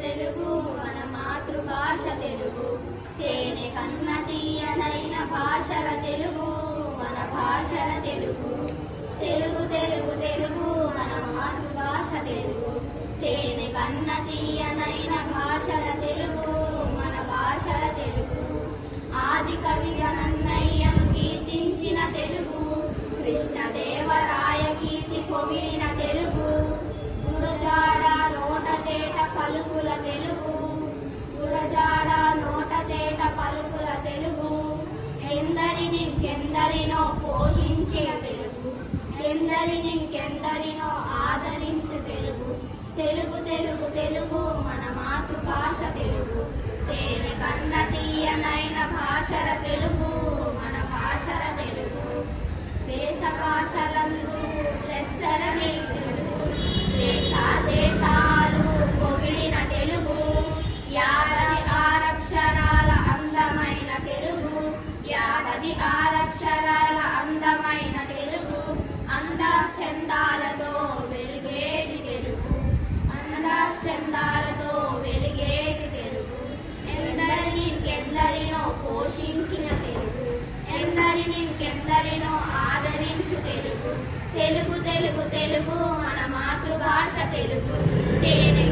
తెలుగు మన మాతృభాష తెలుగు తేనె కన్న తీయనైన భాషల తెలుగు మన భాషల తెలుగు తెలుగు తెలుగు తెలుగు మన మాతృభాష తెలుగు తేనె కన్న తీయనైన భాషల తెలుగు మన భాషల తెలుగు ఆది కవిగా నన్నయ్యను కీర్తించిన తెలుగు కృష్ణదేవరాయ కీర్తి పొగిడిన తెలుగు గురజాడ నోట తేట పలుకుల తెలుగు గురజాడ నోట తేట పలుకుల తెలుగు ఎందరినో పోషించిన తెలుగు ఎందరినో ఆదరించు తెలుగు తెలుగు తెలుగు తెలుగు మన మాతృభాష తెలుగు తేనె కన్న తీయనైన భాషల తెలుగు మన భాషల తెలుగు దేశ భాషలందు లెస్సరని తెలుగు దేశాలు పొగిడిన తెలుగు 56 అక్షరాల అందమైన తెలుగు 56 అక్షరాల అందమైన తెలుగు అందచందాలతో వెలిగేటి తెలుగు అందచందాలతో వెలిగేటి తెలుగు ఎందరినో పోషించిన తెలుగు ఎందరినో ఆదరించు తెలుగు తెలుగు తెలుగు తెలుగు మన మాతృభాష తెలుగు తేనె